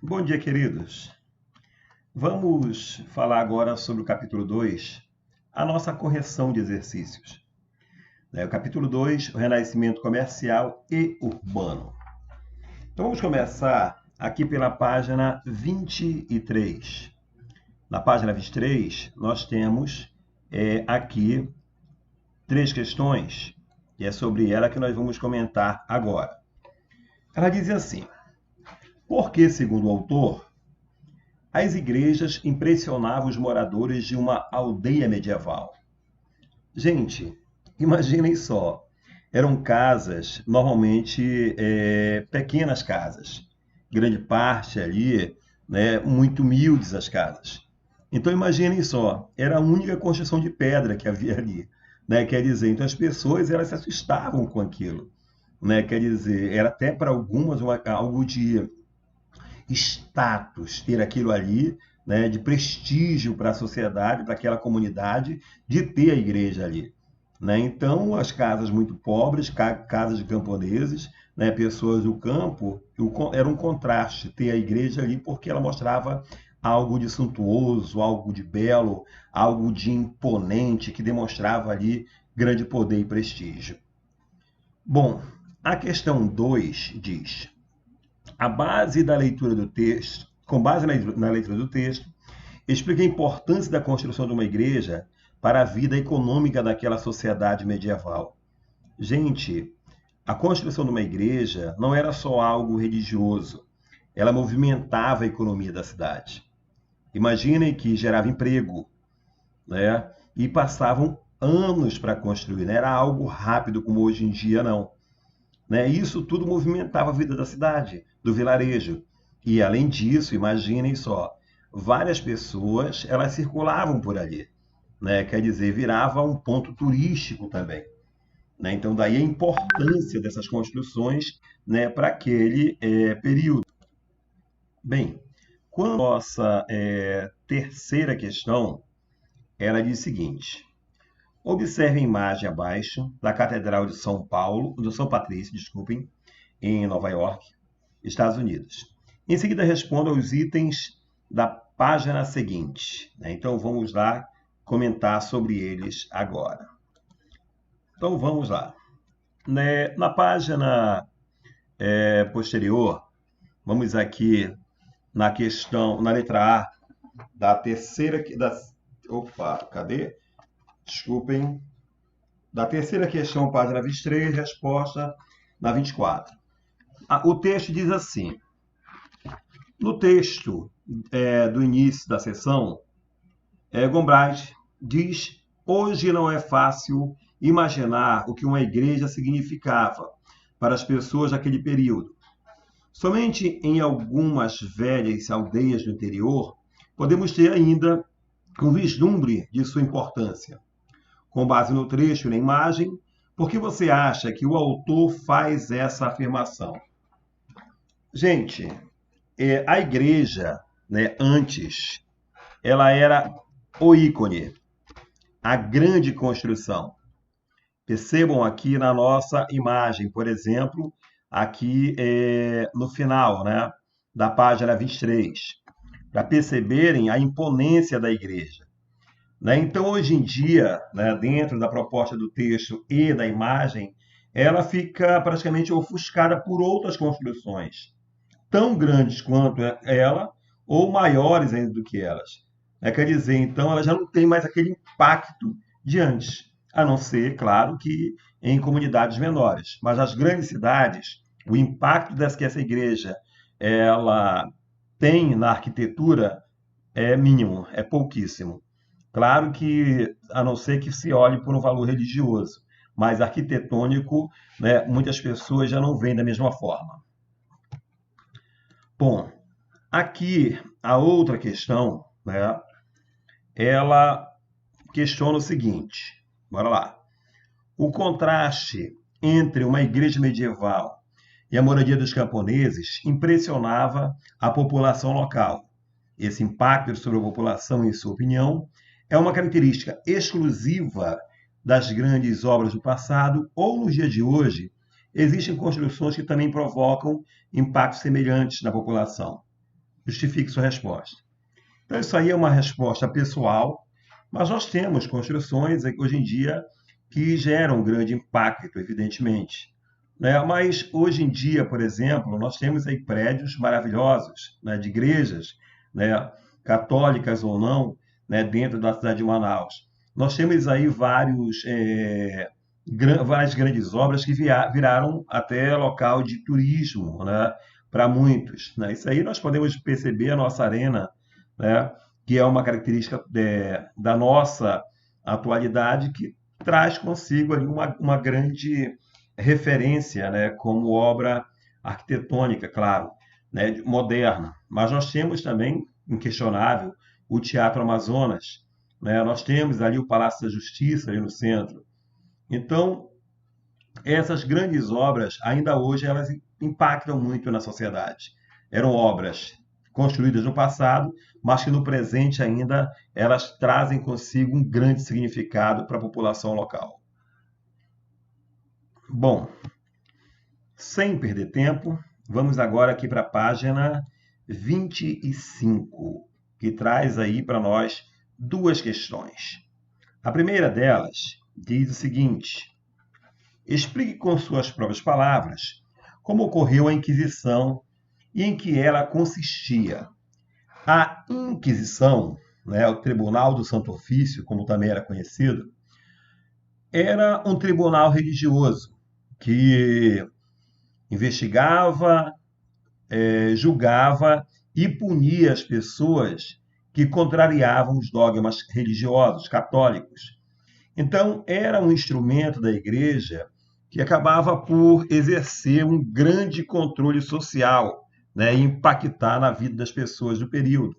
Bom dia, queridos. Vamos falar agora sobre o capítulo 2, a nossa correção de exercícios. O capítulo 2, o renascimento comercial e urbano. Então vamos começar aqui pela página 23. Na página 23, nós temos aqui três questões, e é sobre ela que nós vamos comentar agora. Ela diz assim: por que, segundo o autor, as igrejas impressionavam os moradores de uma aldeia medieval? Gente, imaginem só. Eram casas, normalmente pequenas casas. Grande parte ali, né, muito humildes as casas. Então imaginem só, era a única construção de pedra que havia ali. Né? Quer dizer, então as pessoas elas se assustavam com aquilo. Né? Quer dizer, era até para algumas algo de status ter aquilo ali, né, de prestígio para a sociedade, para aquela comunidade, de ter a igreja ali. Né? Então, as casas muito pobres, casas de camponeses, né, pessoas do campo, era um contraste ter a igreja ali, porque ela mostrava algo de suntuoso, algo de belo, algo de imponente, que demonstrava ali grande poder e prestígio. Bom, a questão 2 diz: a base da leitura do texto, com base na leitura do texto, explica a importância da construção de uma igreja para a vida econômica daquela sociedade medieval. Gente, a construção de uma igreja não era só algo religioso, ela movimentava a economia da cidade. Imaginem que gerava emprego, né? E passavam anos para construir, não era algo rápido como hoje em dia, não. Né? Isso tudo movimentava a vida da cidade, do vilarejo. E além disso, imaginem só, várias pessoas elas circulavam por ali, né? Quer dizer, virava um ponto turístico também. Né? Então daí a importância dessas construções, né, para aquele período. Bem, quando a nossa terceira questão, ela diz o seguinte: observe a imagem abaixo da Catedral de São Paulo, de São Patrício, desculpem, em Nova York, Estados Unidos. Em seguida, responda aos itens da página seguinte. Então, vamos lá comentar sobre eles agora. Então, vamos lá. Na página posterior, vamos aqui na questão, na letra A da terceira... Opa, cadê? Desculpem. Da terceira questão, página 23, resposta na 24. O texto diz assim: no texto do início da sessão, Gombrich diz: hoje não é fácil imaginar o que uma igreja significava para as pessoas daquele período. Somente em algumas velhas aldeias do interior podemos ter ainda um vislumbre de sua importância. Com base no trecho e na imagem, por que você acha que o autor faz essa afirmação? Gente, a igreja, né, antes, ela era o ícone, a grande construção. Percebam aqui na nossa imagem, por exemplo, aqui no final, né, da página 23, para perceberem a imponência da igreja. Né? Então, hoje em dia, né, dentro da proposta do texto e da imagem, ela fica praticamente ofuscada por outras construções, tão grandes quanto ela, ou maiores ainda do que elas. Quer dizer, então, ela já não tem mais aquele impacto de antes, a não ser, claro, que em comunidades menores. Mas nas grandes cidades, o impacto que essa igreja ela tem na arquitetura é mínimo, é pouquíssimo. Claro que, a não ser que se olhe por um valor religioso, mas arquitetônico, né, muitas pessoas já não veem da mesma forma. Bom, aqui a outra questão, né, ela questiona o seguinte, bora lá. O contraste entre uma igreja medieval e a moradia dos camponeses impressionava a população local. Esse impacto sobre a população, em sua opinião, é uma característica exclusiva das grandes obras do passado ou nos dias de hoje, existem construções que também provocam impactos semelhantes na população. justifique sua resposta. Então, isso aí é uma resposta pessoal, mas nós temos construções hoje em dia que geram um grande impacto, evidentemente. Né? Mas hoje em dia, por exemplo, nós temos aí prédios maravilhosos, né, de igrejas, né, católicas ou não, né, dentro da cidade de Manaus. Nós temos aí várias grandes obras que viraram até local de turismo, né, para muitos. Né? Isso aí nós podemos perceber a nossa arena, né, que é uma característica da nossa atualidade, que traz consigo ali uma grande referência, né, como obra arquitetônica, claro, né, moderna. Mas nós temos também, inquestionável, o Teatro Amazonas, né? Nós temos ali o Palácio da Justiça, ali no centro. Então, essas grandes obras, ainda hoje, elas impactam muito na sociedade. Eram obras construídas no passado, mas que no presente ainda elas trazem consigo um grande significado para a população local. Bom, sem perder tempo, vamos agora aqui para a página 25, que traz aí para nós duas questões. A primeira delas diz o seguinte: explique com suas próprias palavras como ocorreu a Inquisição e em que ela consistia. A Inquisição, né, o Tribunal do Santo Ofício, como também era conhecido, era um tribunal religioso que investigava, julgava e punia as pessoas que contrariavam os dogmas religiosos católicos. Então, era um instrumento da igreja que acabava por exercer um grande controle social, né, e impactar na vida das pessoas do período.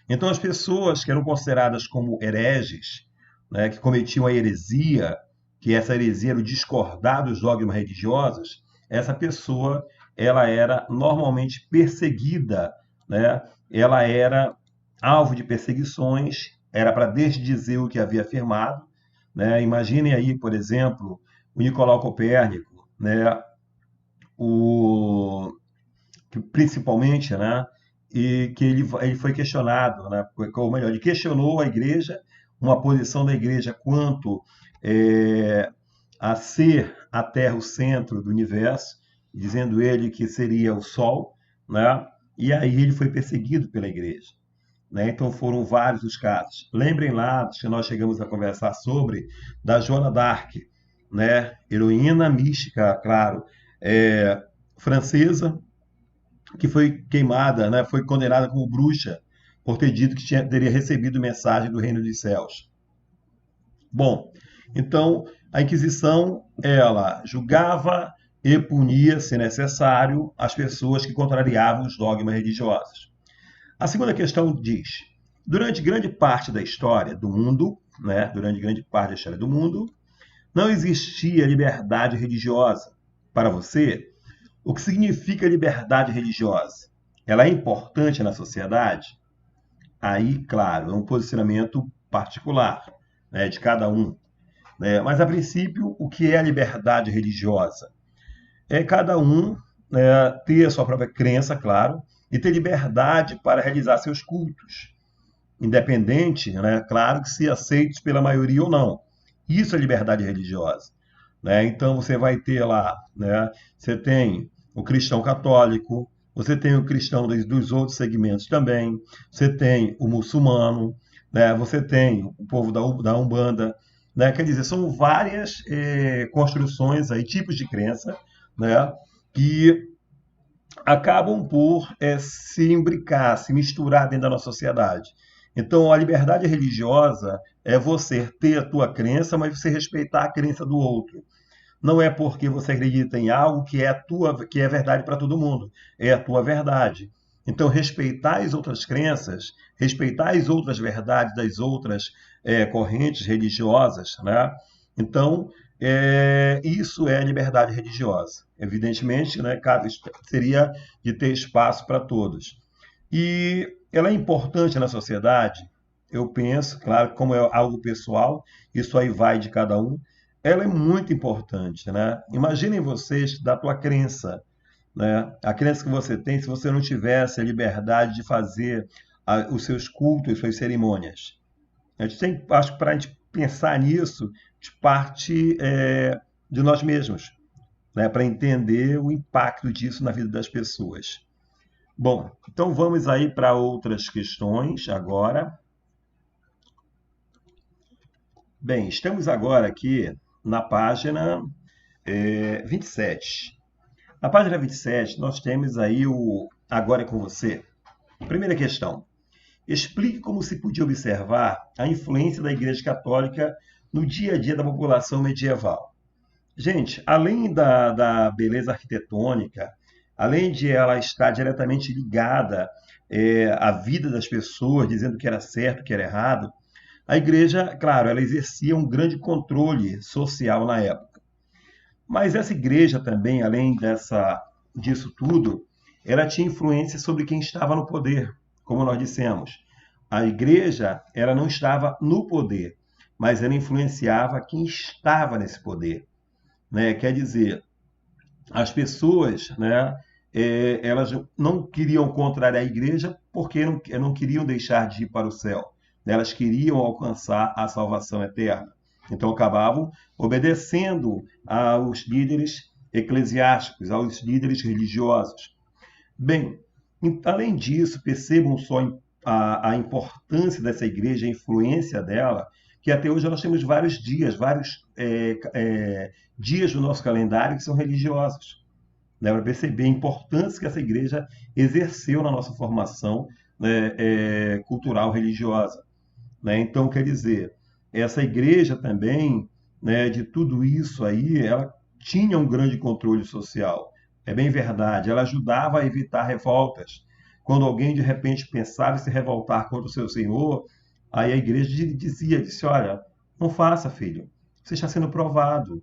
Então, as pessoas que eram consideradas como hereges, né, que cometiam a heresia, que essa heresia era o discordar dos dogmas religiosos, essa pessoa ela era normalmente perseguida, né? Ela era alvo de perseguições, era para desdizer o que havia afirmado. Né? Imaginem aí, por exemplo, o Nicolau Copérnico, né? Principalmente, né? E que ele foi questionado, né? Ou melhor, ele questionou a igreja, uma posição da igreja quanto a ser a Terra o centro do universo, dizendo ele que seria o Sol, né? E aí ele foi perseguido pela igreja. Né? Então foram vários os casos. Lembrem lá, que nós chegamos a conversar sobre, da Joana d'Arc, né? Heroína mística, claro, francesa, que foi queimada, né? Foi condenada como bruxa, por ter dito que teria recebido mensagem do reino dos céus. Bom, então a Inquisição, ela julgava e punia, se necessário, as pessoas que contrariavam os dogmas religiosos. A segunda questão diz: durante grande parte da história do mundo, né, não existia liberdade religiosa. Para você, o que significa liberdade religiosa? Ela é importante na sociedade? Aí, claro, é um posicionamento particular, né, de cada um. Né? Mas, a princípio, o que é a liberdade religiosa? É cada um, né, ter a sua própria crença, claro, e ter liberdade para realizar seus cultos, independente, né, claro, que se aceitos pela maioria ou não. Isso é liberdade religiosa. Né? Então, você vai ter lá, né, você tem o cristão católico, você tem o cristão dos outros segmentos também, você tem o muçulmano, né, você tem o povo da Umbanda. Né? Quer dizer, são várias construções, aí, tipos de crença, né, que acabam por se imbricar, se misturar dentro da nossa sociedade. Então, a liberdade religiosa é você ter a tua crença, mas você respeitar a crença do outro. Não é porque você acredita em algo que é verdade para todo mundo. É a tua verdade. Então, respeitar as outras crenças, respeitar as outras verdades das outras correntes religiosas, né? Então, isso é liberdade religiosa. Evidentemente, né, seria de ter espaço para todos. E ela é importante na sociedade, eu penso, claro, como é algo pessoal, isso aí vai de cada um, ela é muito importante, né? Imaginem vocês da tua crença, né? A crença que você tem se você não tivesse a liberdade de fazer os seus cultos, suas cerimônias. A gente tem, acho que para a gente pensar nisso, de parte de nós mesmos, né? Para entender o impacto disso na vida das pessoas. Bom, então vamos aí para outras questões agora. Bem, estamos agora aqui na página 27. Na página 27, nós temos aí o Agora é com você. Primeira questão. Explique como se podia observar a influência da Igreja Católica no dia a dia da população medieval. Gente, além da beleza arquitetônica, além de ela estar diretamente ligada à vida das pessoas, dizendo o que era certo, o que era errado, a igreja, claro, ela exercia um grande controle social na época. Mas essa igreja também, além disso tudo, ela tinha influência sobre quem estava no poder, como nós dissemos. A igreja, ela não estava no poder, mas ela influenciava quem estava nesse poder, né? Quer dizer, as pessoas, né, elas não queriam contrariar a igreja porque não queriam deixar de ir para o céu. Elas queriam alcançar a salvação eterna. Então acabavam obedecendo aos líderes eclesiásticos, aos líderes religiosos. Bem, além disso, percebam só a importância dessa igreja, a influência dela, que até hoje nós temos vários dias do nosso calendário que são religiosos. Né, para perceber a importância que essa igreja exerceu na nossa formação, né, cultural religiosa. Né? Então, quer dizer, essa igreja também, né, de tudo isso aí, ela tinha um grande controle social. É bem verdade, ela ajudava a evitar revoltas. Quando alguém de repente pensava em se revoltar contra o seu senhor, aí a igreja disse, olha, não faça, filho, você está sendo provado,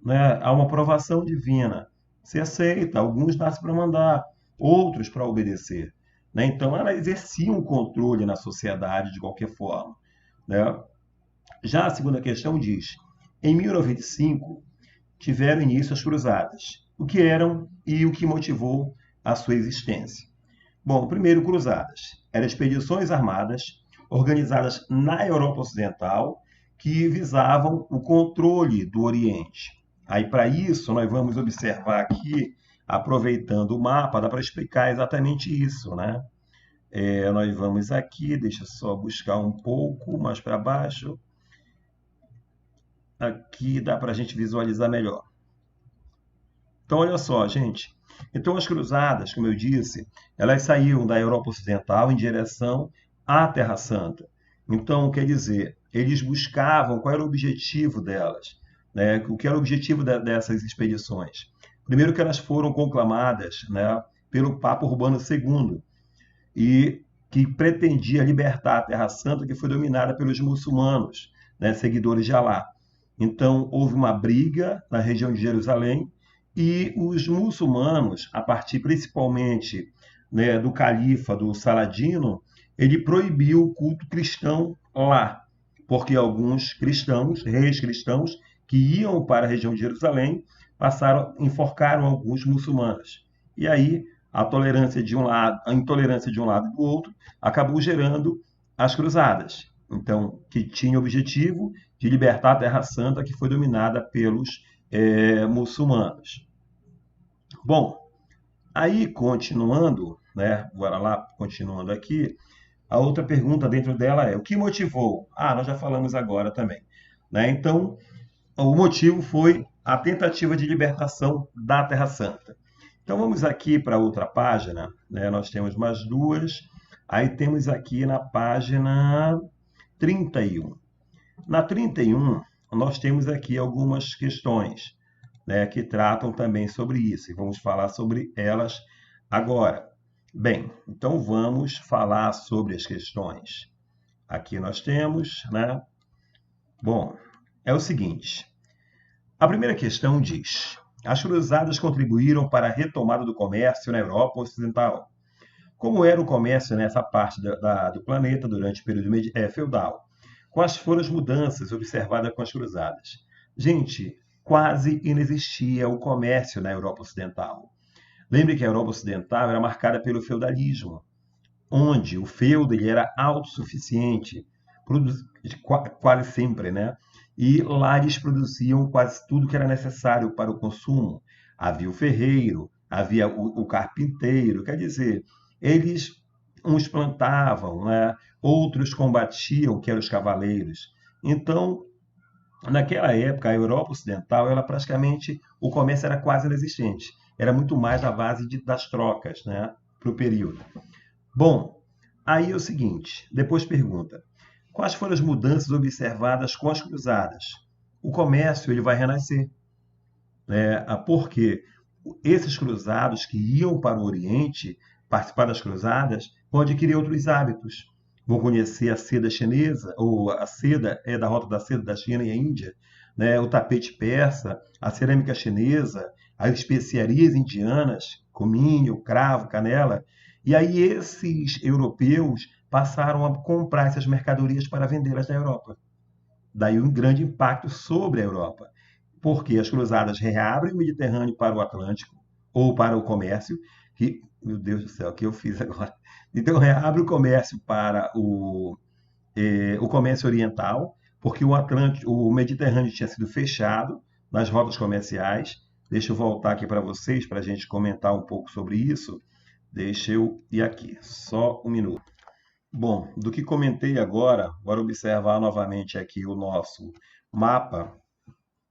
né? Há uma provação divina. Você aceita, alguns nascem para mandar, outros para obedecer. Né? Então, ela exercia um controle na sociedade de qualquer forma. Né? Já a segunda questão diz: em 1095 tiveram início as cruzadas. O que eram e o que motivou a sua existência? Bom, primeiro, cruzadas. Eram expedições armadas organizadas na Europa Ocidental que visavam o controle do Oriente. Aí, para isso, nós vamos observar aqui, aproveitando o mapa, dá para explicar exatamente isso, né? Nós vamos aqui, deixa eu só buscar um pouco mais para baixo. Aqui dá para a gente visualizar melhor. Então, olha só, gente. Então, as cruzadas, como eu disse, elas saíam da Europa Ocidental em direção à Terra Santa. Então, quer dizer, eles buscavam qual era o objetivo delas, né? O que era o objetivo dessas expedições. Primeiro que elas foram conclamadas, né, pelo Papa Urbano II, e que pretendia libertar a Terra Santa, que foi dominada pelos muçulmanos, né, seguidores de Alá. Então, houve uma briga na região de Jerusalém, e os muçulmanos, a partir principalmente, né, do califa, do Saladino, ele proibiu o culto cristão lá, porque alguns cristãos, reis cristãos, que iam para a região de Jerusalém, enforcaram alguns muçulmanos. E aí a tolerância de um lado, a intolerância de um lado e do outro, acabou gerando as cruzadas. Então, que tinha o objetivo de libertar a Terra Santa, que foi dominada pelos muçulmanos. Bom, aí continuando, né? Bora lá, continuando aqui. A outra pergunta dentro dela é: o que motivou? Nós já falamos agora também, né? Então, o motivo foi a tentativa de libertação da Terra Santa. Então vamos aqui para outra página, né? Nós temos mais duas. Aí temos aqui na página 31. Na 31, nós temos aqui algumas questões, né, que tratam também sobre isso, e vamos falar sobre elas agora. Bem, então vamos falar sobre as questões. Aqui nós temos, né? Bom, é o seguinte. A primeira questão diz: as cruzadas contribuíram para a retomada do comércio na Europa Ocidental. Como era o comércio nessa parte do planeta durante o período feudal? Quais foram as mudanças observadas com as cruzadas? Gente, quase inexistia o comércio na Europa Ocidental. Lembre que a Europa Ocidental era marcada pelo feudalismo, onde o feudo ele era autossuficiente, quase sempre, né? E lá eles produziam quase tudo que era necessário para o consumo. Havia o ferreiro, havia o carpinteiro, quer dizer, eles uns plantavam, né? Outros combatiam, que eram os cavaleiros. Então, naquela época, a Europa Ocidental, ela praticamente, o comércio era quase inexistente. Era muito mais a base das trocas, né? Para o período. Bom, aí é o seguinte, depois pergunta, quais foram as mudanças observadas com as cruzadas? O comércio ele vai renascer, né? Porque esses cruzados que iam para o Oriente participar das cruzadas vão adquirir outros hábitos. Vão conhecer a seda chinesa, ou a seda é da rota da seda da China e a Índia, né? O tapete persa, a cerâmica chinesa, as especiarias indianas, cominho, cravo, canela. E aí esses europeus passaram a comprar essas mercadorias para vendê-las na Europa. Daí um grande impacto sobre a Europa, porque as cruzadas reabrem o Mediterrâneo para o Atlântico, ou para o comércio, que, meu Deus do céu, o que eu fiz agora? Então, reabre o comércio para o comércio oriental, porque o Atlântico, o Mediterrâneo tinha sido fechado nas rotas comerciais. Deixa eu voltar aqui para vocês, para a gente comentar um pouco sobre isso. Deixa eu ir aqui, só um minuto. Bom, do que comentei agora, bora observar novamente aqui o nosso mapa.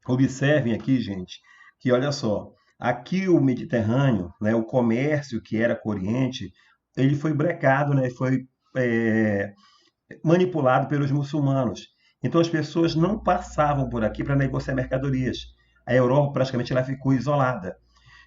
Observem aqui, gente, que olha só, aqui o Mediterrâneo, né, o comércio que era com o Oriente, ele foi brecado, né, foi manipulado pelos muçulmanos. Então as pessoas não passavam por aqui para negociar mercadorias. A Europa praticamente ela ficou isolada.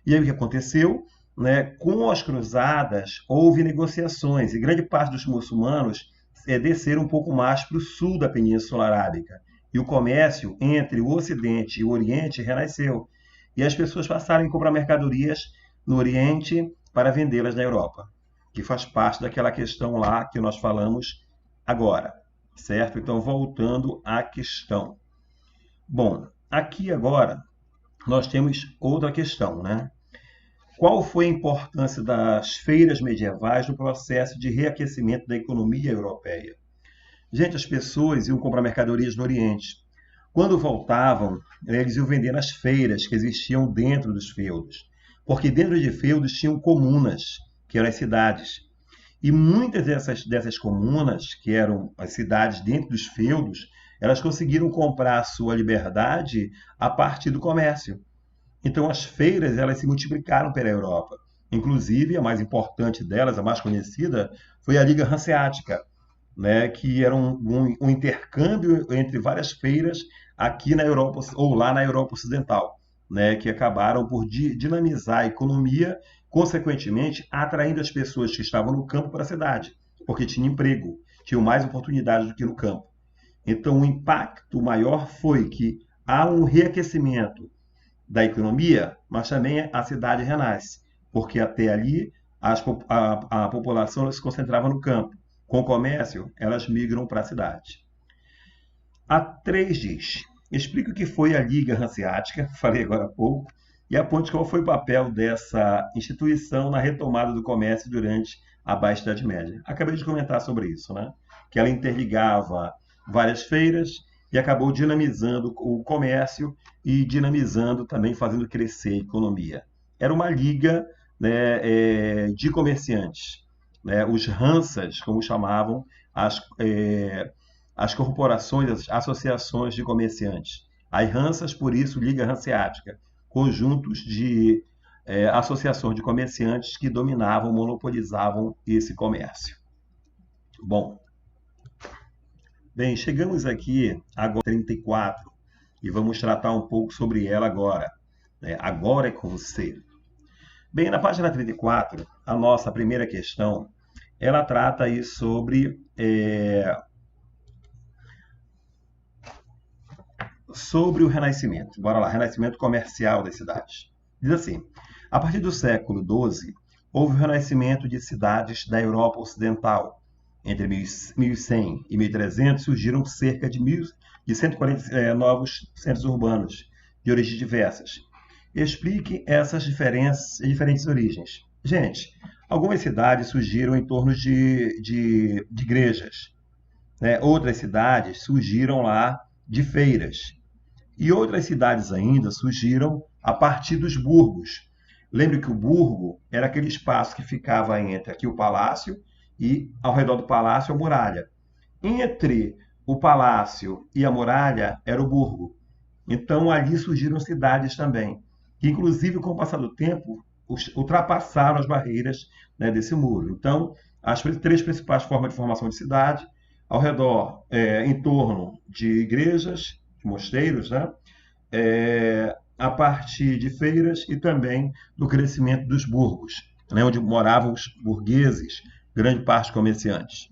E aí o que aconteceu? Né, com as cruzadas, houve negociações e grande parte dos muçulmanos desceram um pouco mais para o sul da Península Arábica. E o comércio entre o Ocidente e o Oriente renasceu. E as pessoas passaram a comprar mercadorias no Oriente para vendê-las na Europa, que faz parte daquela questão lá que nós falamos agora, certo? Então, voltando à questão. Bom, aqui agora nós temos outra questão, né? Qual foi a importância das feiras medievais no processo de reaquecimento da economia europeia? Gente, as pessoas iam comprar mercadorias no Oriente. Quando voltavam, eles iam vender nas feiras que existiam dentro dos feudos. Porque dentro de feudos tinham comunas, que eram as cidades. E muitas dessas comunas, que eram as cidades dentro dos feudos, elas conseguiram comprar a sua liberdade a partir do comércio. Então as feiras elas se multiplicaram pela Europa. Inclusive, a mais importante delas, a mais conhecida, foi a Liga Hanseática, né, que era um intercâmbio entre várias feiras aqui na Europa ou lá na Europa Ocidental, né, que acabaram por dinamizar a economia, consequentemente atraindo as pessoas que estavam no campo para a cidade, porque tinham emprego, tinham mais oportunidades do que no campo. Então o impacto maior foi que há um reaquecimento da economia, mas também a cidade renasce, porque até ali a população se concentrava no campo. Com o comércio, elas migram para a cidade. A 3 diz, explica o que foi a Liga Hanseática, falei agora há pouco, e aponte qual foi o papel dessa instituição na retomada do comércio durante a Baixa Idade Média. Acabei de comentar sobre isso, né? Que ela interligava várias feiras e acabou dinamizando o comércio e dinamizando também, fazendo crescer a economia. Era uma liga, né, de comerciantes, né, os Hansas, como chamavam as corporações, as associações de comerciantes. As Hansas, por isso, Liga Hanseática, conjuntos de associações de comerciantes que dominavam, monopolizavam esse comércio. Bom, bem, chegamos aqui agora 34 e vamos tratar um pouco sobre ela agora. Né? Agora é com você. Bem, na página 34, a nossa primeira questão, ela trata aí sobre o Renascimento. Bora lá, Renascimento comercial das cidades. Diz assim, a partir do século XII, houve o renascimento de cidades da Europa Ocidental. Entre 1100 e 1300 surgiram cerca de 140 novos centros urbanos, de origens diversas. Explique essas diferentes origens. Gente, algumas cidades surgiram em torno de igrejas, né? Outras cidades surgiram lá de feiras. E outras cidades ainda surgiram a partir dos burgos. Lembre que o burgo era aquele espaço que ficava entre aqui o palácio e ao redor do palácio a muralha. Entre o palácio e a muralha era o burgo. Então ali surgiram cidades também, que inclusive com o passar do tempo ultrapassaram as barreiras, né, desse muro. Então, as três principais formas de formação de cidade, ao redor, em torno de igrejas, de mosteiros, né, a partir de feiras e também do crescimento dos burgos, né, onde moravam os burgueses, grande parte comerciantes.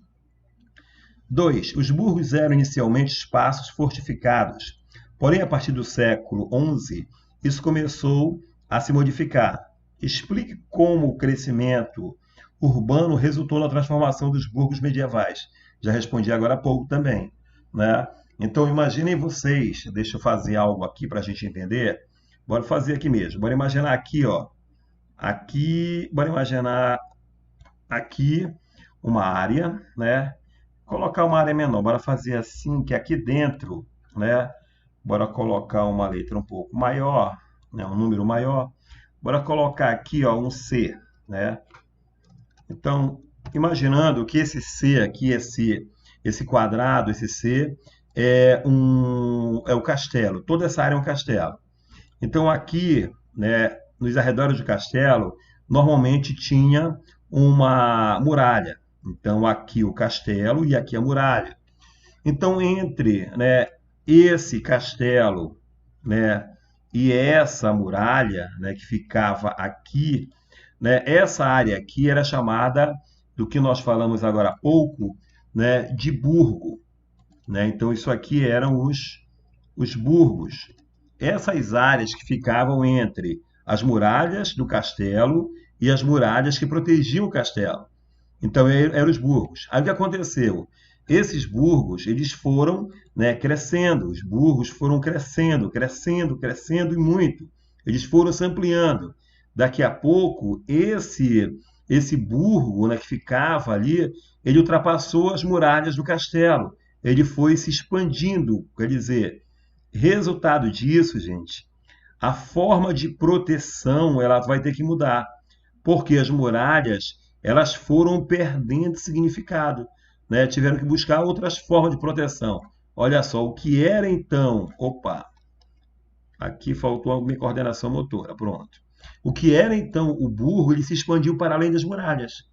2. Os burgos eram inicialmente espaços fortificados, porém, a partir do século XI, isso começou a se modificar. Explique como o crescimento urbano resultou na transformação dos burgos medievais. Já respondi agora há pouco também, né? Então, imaginem vocês, deixa eu fazer algo aqui para a gente entender. Bora fazer aqui mesmo. Bora imaginar aqui, ó. Aqui, bora imaginar aqui uma área, né? Colocar uma área menor. Bora fazer assim, que aqui dentro, né? Bora colocar uma letra um pouco maior, né? Um número maior. Bora colocar aqui, ó, um C, né? Então, imaginando que esse C aqui, esse quadrado, esse C, é o castelo. Toda essa área é um castelo. Então, aqui, né, nos arredores do castelo, normalmente tinha uma muralha. Então, aqui o castelo e aqui a muralha. Então, entre, né, esse castelo, né, e essa muralha, né, que ficava aqui, né, essa área aqui era chamada, do que nós falamos agora há pouco, né, de burgo. Né? Então, isso aqui eram os burgos. Essas áreas que ficavam entre as muralhas do castelo e as muralhas que protegiam o castelo. Então, eram os burgos. Aí o que aconteceu? Esses burgos, eles foram, né, crescendo. Os burgos foram crescendo, crescendo, crescendo e muito. Eles foram se ampliando. Daqui a pouco, esse burgo, né, que ficava ali, ele ultrapassou as muralhas do castelo. Ele foi se expandindo. Quer dizer, resultado disso, gente, a forma de proteção ela vai ter que mudar. Porque as muralhas elas foram perdendo significado, né? Tiveram que buscar outras formas de proteção. Olha só, o que era então... Opa, aqui faltou alguma coordenação motora, pronto. O que era então o burgo, ele se expandiu para além das muralhas.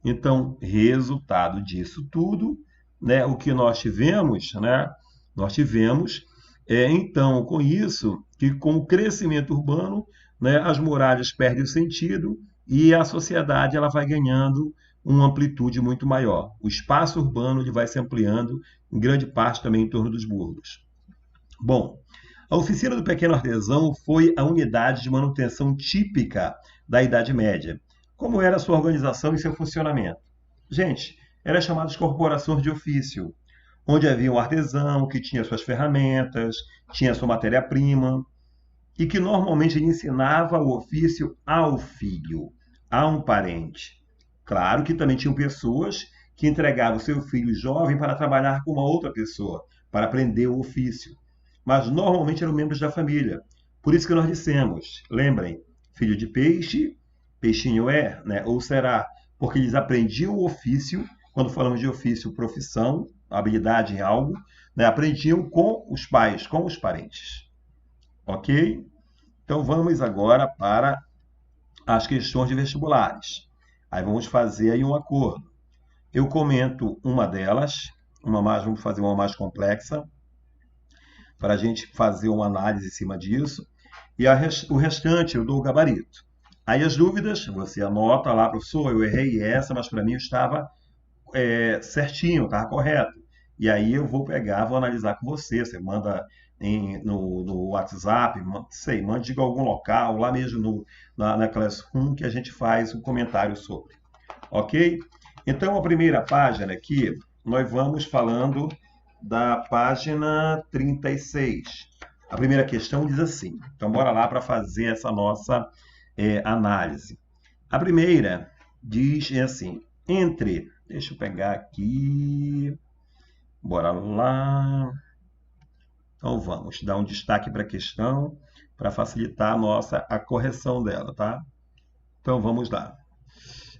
Então, resultado disso tudo, né, o que nós tivemos, né? Nós tivemos, então, com isso, que com o crescimento urbano, né, as muralhas perdem o sentido e a sociedade ela vai ganhando uma amplitude muito maior. O espaço urbano ele vai se ampliando, em grande parte também em torno dos burgos. Bom, a oficina do pequeno artesão foi a unidade de manutenção típica da Idade Média. Como era a sua organização e seu funcionamento? Gente, era chamado de corporações de ofício, onde havia um artesão que tinha suas ferramentas, tinha sua matéria-prima, e que normalmente ele ensinava o ofício ao filho, a um parente. Claro que também tinham pessoas que entregavam seu filho jovem para trabalhar com uma outra pessoa, para aprender o ofício. Mas normalmente eram membros da família. Por isso que nós dissemos, lembrem, filho de peixe, peixinho é, né, ou será, porque eles aprendiam o ofício, quando falamos de ofício, profissão, habilidade em algo, né, aprendiam com os pais, com os parentes. Ok? Então vamos agora para as questões de vestibulares. Aí vamos fazer aí um acordo. Eu comento uma delas, vamos fazer uma mais complexa, para a gente fazer uma análise em cima disso, e o restante eu dou o gabarito. Aí as dúvidas, você anota lá, professor, eu errei essa, mas para mim estava certinho, estava correto. E aí eu vou pegar, vou analisar com você, você manda no WhatsApp, mande de algum local, lá mesmo na Classroom, que a gente faz um comentário sobre. Ok? Então, a primeira página aqui, nós vamos falando da página 36. A primeira questão diz assim. Então, bora lá para fazer essa nossa análise. A primeira diz assim, deixa eu pegar aqui, bora lá. Então, vamos dar um destaque para a questão para facilitar a correção dela, tá? Então, vamos lá.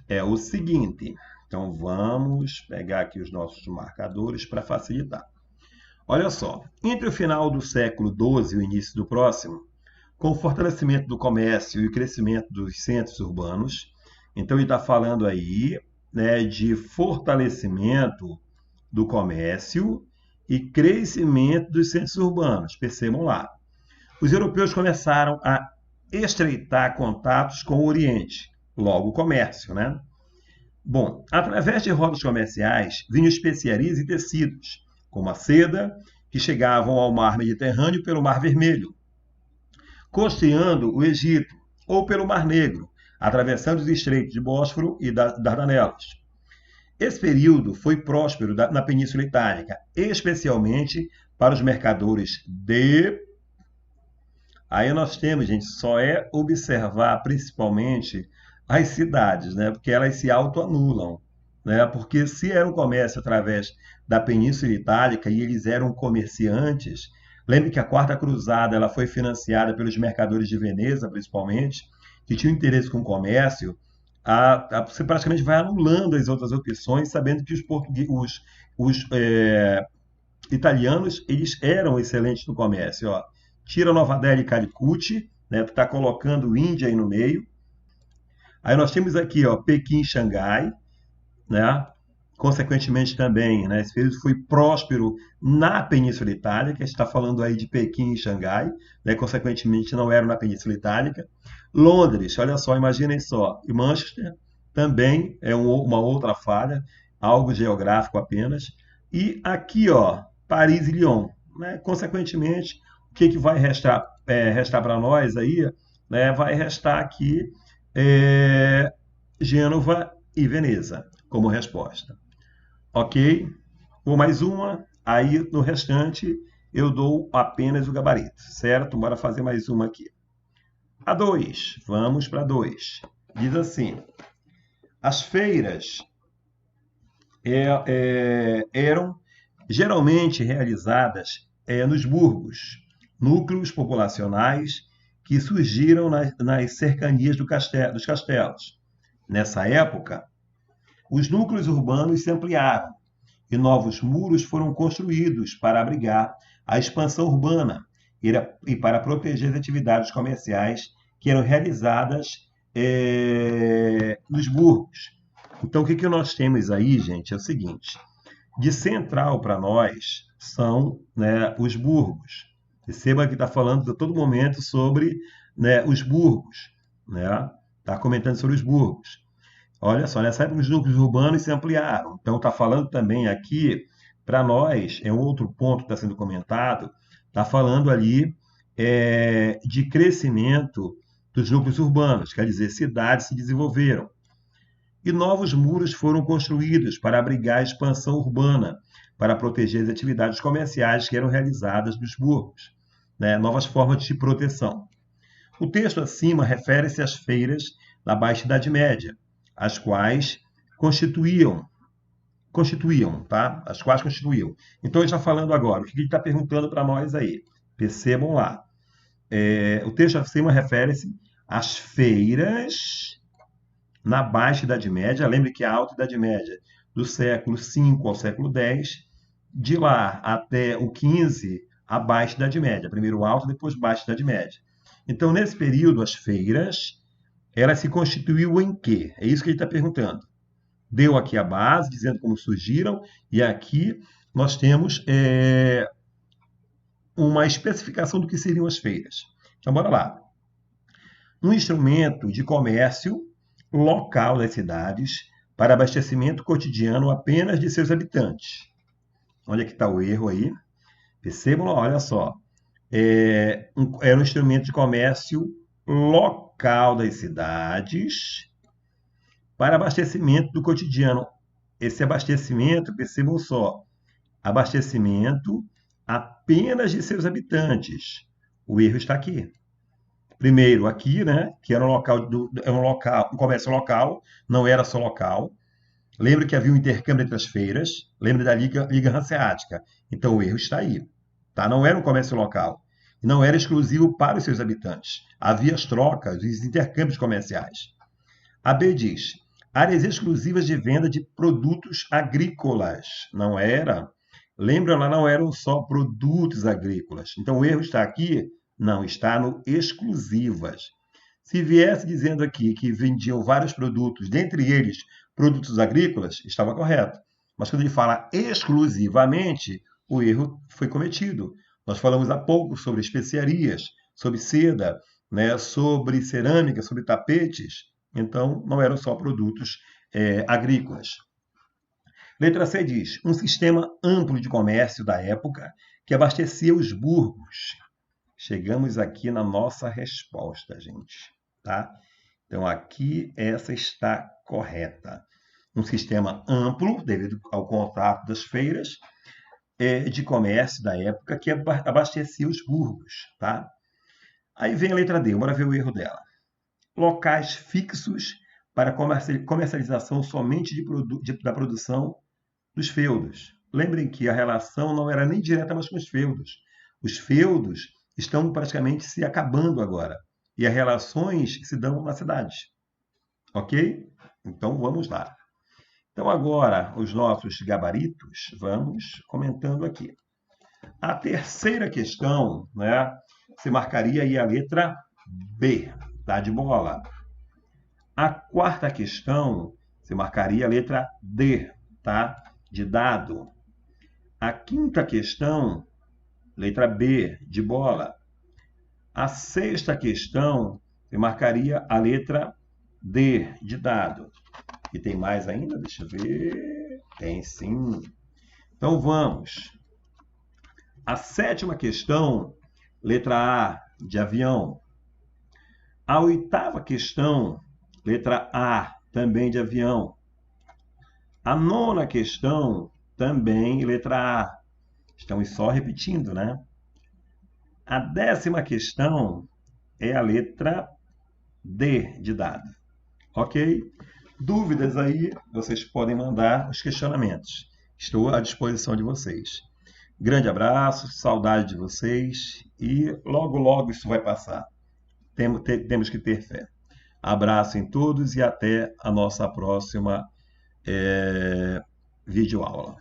É o seguinte, então vamos pegar aqui os nossos marcadores para facilitar. Olha só, entre o final do século XII e o início do próximo, com o fortalecimento do comércio e o crescimento dos centros urbanos, então ele está falando aí, né, de fortalecimento do comércio e crescimento dos centros urbanos. Percebam lá. Os europeus começaram a estreitar contatos com o Oriente, logo o comércio, né? Bom, através de rotas comerciais vinham especiarias e tecidos, como a seda, que chegavam ao mar Mediterrâneo pelo Mar Vermelho, costeando o Egito, ou pelo Mar Negro, atravessando os estreitos de Bósforo e Dardanelos. Esse período foi próspero na Península Itálica, especialmente para os mercadores de... Aí nós temos, gente, só é observar principalmente as cidades, né? Porque elas se autoanulam, né? Porque se era um comércio através da Península Itálica e eles eram comerciantes, lembre que a Quarta Cruzada ela foi financiada pelos mercadores de Veneza, principalmente, que tinham interesse com o comércio. Você praticamente vai anulando as outras opções, sabendo que os italianos eles eram excelentes no comércio. Ó. Tira Nova Delhi e Calicut, né, está colocando Índia aí no meio. Aí nós temos aqui, ó, Pequim e Xangai, né? Consequentemente também, né, esse período foi próspero na Península Itálica, está falando aí de Pequim e Xangai, né, consequentemente não eram na Península Itálica. Londres, olha só, imaginem só, e Manchester também é uma outra falha, algo geográfico apenas. E aqui, ó, Paris e Lyon, né, consequentemente, o que vai restar para nós aí, né, vai restar aqui Gênova e Veneza como resposta. Ok? Ou mais uma, aí no restante eu dou apenas o gabarito, certo? Bora fazer mais uma aqui. A 2, vamos para 2. Diz assim, as feiras eram geralmente realizadas nos burgos, núcleos populacionais que surgiram nas cercanias dos castelos. Nessa época, os núcleos urbanos se ampliaram e novos muros foram construídos para abrigar a expansão urbana e para proteger as atividades comerciais que eram realizadas nos burgos. Então, o que nós temos aí, gente, é o seguinte. De central para nós são, né, os burgos. Perceba que está falando a todo momento sobre, né, os burgos. Está comentando sobre os burgos. Olha só, nessa época os núcleos urbanos se ampliaram. Então, está falando também aqui, para nós, é um outro ponto que está sendo comentado, está falando ali de crescimento dos núcleos urbanos, quer dizer, cidades se desenvolveram. E novos muros foram construídos para abrigar a expansão urbana, para proteger as atividades comerciais que eram realizadas nos burgos, né? Novas formas de proteção. O texto acima refere-se às feiras da Baixa Idade Média, as quais constituíam, tá? As quais constituíam. Então, ele está falando agora, o que ele está perguntando para nós aí? Percebam lá. O texto acima refere-se às feiras na Baixa Idade Média. Lembre que a Alta Idade Média, do século V ao século X, de lá até o XV, a Baixa Idade Média. Primeiro Alta, depois Baixa Idade Média. Então, nesse período, as feiras, elas se constituíam em quê? É isso que ele está perguntando. Deu aqui a base, dizendo como surgiram, e aqui nós temos uma especificação do que seriam as feiras. Então, bora lá. Um instrumento de comércio local das cidades para abastecimento cotidiano apenas de seus habitantes. Onde é que está o erro aí? Percebam, olha só. Era um instrumento de comércio local das cidades para abastecimento do cotidiano. Esse abastecimento, percebam só, abastecimento apenas de seus habitantes. O erro está aqui. Primeiro, aqui, né, que era um comércio local, não era só local. Lembra que havia um intercâmbio entre as feiras, lembra da Liga Hanseática. Então o erro está aí. Tá? Não era um comércio local. Não era exclusivo para os seus habitantes. Havia as trocas, os intercâmbios comerciais. A B diz, áreas exclusivas de venda de produtos agrícolas. Não era. Lembra, lá não eram só produtos agrícolas. Então o erro está aqui? Não, está no exclusivas. Se viesse dizendo aqui que vendiam vários produtos, dentre eles produtos agrícolas, estava correto. Mas quando ele fala exclusivamente, o erro foi cometido. Nós falamos há pouco sobre especiarias, sobre seda, né, sobre cerâmica, sobre tapetes. Então, não eram só produtos agrícolas. Letra C diz, um sistema amplo de comércio da época que abastecia os burgos. Chegamos aqui na nossa resposta, gente. Tá? Então, aqui essa está correta. Um sistema amplo, devido ao contato das feiras, de comércio da época que abastecia os burgos. Tá? Aí vem a letra D, bora ver o erro dela. Locais fixos para comercialização somente da produção dos feudos. Lembrem que a relação não era nem direta mais com os feudos. Os feudos estão praticamente se acabando agora. E as relações se dão na cidade. Ok? Então, vamos lá. Então, agora, os nossos gabaritos, vamos comentando aqui. A terceira questão, né, você marcaria aí a letra B, tá de bola. A quarta questão, você marcaria a letra D, tá? De dado. A quinta questão, letra B, de bola. A sexta questão, você marcaria a letra D, de dado. E tem mais ainda? Deixa eu ver. Tem sim. Então vamos. A sétima questão, letra A, de avião. A oitava questão, letra A, também de avião. A nona questão, também letra A. Estamos só repetindo, né? A 10ª questão é a letra D de dado. Ok? Dúvidas aí, vocês podem mandar os questionamentos. Estou à disposição de vocês. Grande abraço, saudade de vocês e logo, logo isso vai passar. Temos que ter fé. Abraço em todos e até a nossa próxima videoaula.